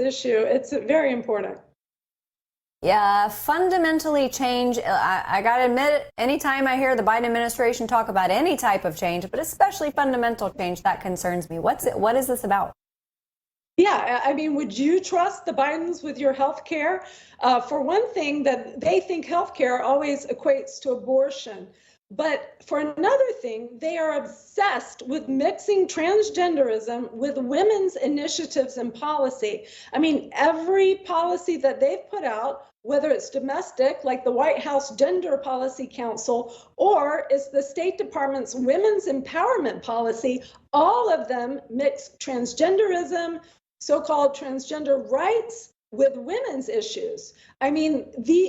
issue. It's very important. Yeah, fundamentally change. I got to admit, anytime I hear the Biden administration talk about any type of change, but especially fundamental change, that concerns me. What is this about? Yeah, I mean, would you trust the Bidens with your health care? For one thing, that they think health care always equates to abortion. But for another thing, they are obsessed with mixing transgenderism with women's initiatives and policy. I mean, every policy that they've put out, whether it's domestic, like the White House Gender Policy Council, or it's the State Department's Women's Empowerment Policy, all of them mix transgenderism, so-called transgender rights, with women's issues. I mean,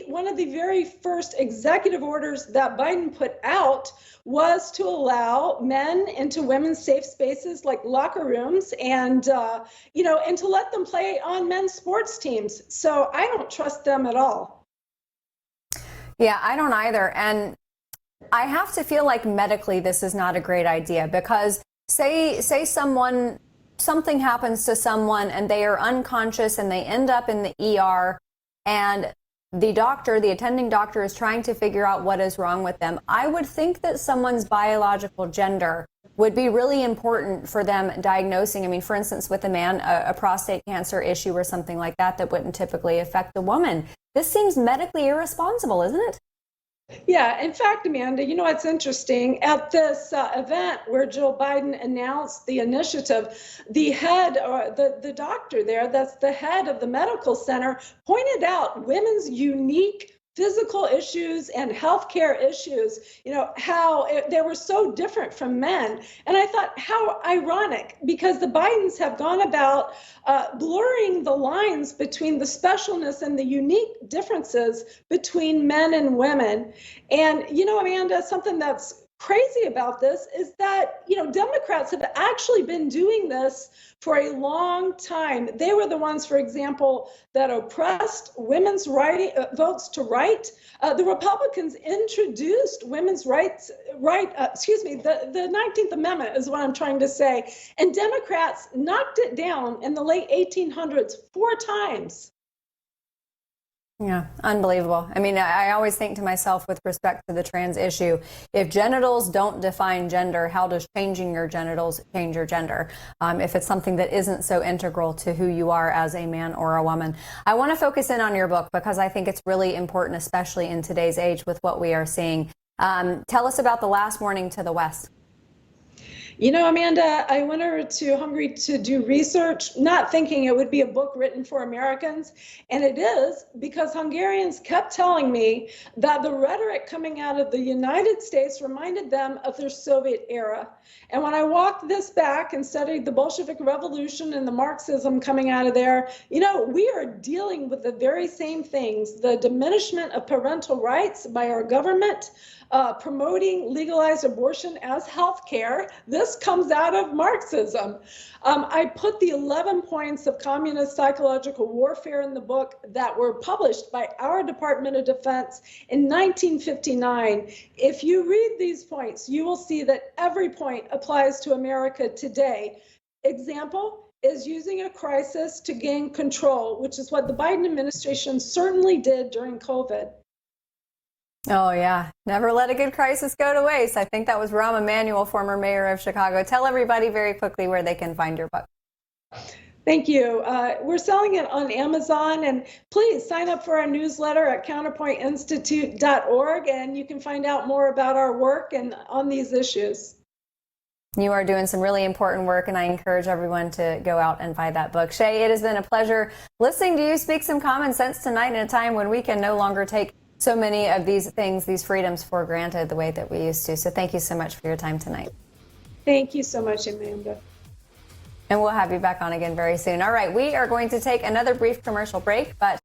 one of the very first executive orders that Biden put out was to allow men into women's safe spaces like locker rooms and, and to let them play on men's sports teams. So I don't trust them at all. Yeah, I don't either. And I have to feel like medically this is not a great idea, because say something happens to someone and they are unconscious and they end up in the ER, and the attending doctor is trying to figure out what is wrong with them. I would think that someone's biological gender would be really important for them diagnosing. I mean, for instance, with a man, a prostate cancer issue or something like that wouldn't typically affect a woman. This seems medically irresponsible, isn't it? Yeah, in fact, Amanda, you know what's interesting? At this event where Joe Biden announced the initiative, the head, or the doctor there, that's the head of the medical center, pointed out women's unique physical issues and healthcare issues, how they were so different from men. And I thought, how ironic, because the Bidens have gone about blurring the lines between the specialness and the unique differences between men and women. And, Amanda, something that's crazy about this is that, Democrats have actually been doing this for a long time. They were the ones, for example, that oppressed women's votes to write. The Republicans introduced women's rights, the 19th Amendment is what I'm trying to say. And Democrats knocked it down in the late 1800s 4 times. Yeah, unbelievable. I mean, I always think to myself with respect to the trans issue, if genitals don't define gender, how does changing your genitals change your gender? If it's something that isn't so integral to who you are as a man or a woman. I want to focus in on your book because I think it's really important, especially in today's age with what we are seeing. Tell us about The Last Warning to the West. Amanda, I went over to Hungary to do research, not thinking it would be a book written for Americans. And it is, because Hungarians kept telling me that the rhetoric coming out of the United States reminded them of their Soviet era. And when I walked this back and studied the Bolshevik Revolution and the Marxism coming out of there, we are dealing with the very same things: the diminishment of parental rights by our government, promoting legalized abortion as health care. This comes out of Marxism. I put the 11 points of communist psychological warfare in the book that were published by our Department of Defense in 1959. If you read these points, you will see that every point applies to America today. Example is using a crisis to gain control, which is what the Biden administration certainly did during COVID. Oh, yeah. Never let a good crisis go to waste. I think that was Rahm Emanuel, former mayor of Chicago. Tell everybody very quickly where they can find your book. Thank you. We're selling it on Amazon, and please sign up for our newsletter at counterpointinstitute.org, and you can find out more about our work and on these issues. You are doing some really important work, and I encourage everyone to go out and buy that book. Shay, it has been a pleasure listening to you speak some common sense tonight in a time when we can no longer take so many of these things, these freedoms, for granted the way that we used to. So thank you so much for your time tonight. Thank you so much, Amanda. And we'll have you back on again very soon. All right, we are going to take another brief commercial break, but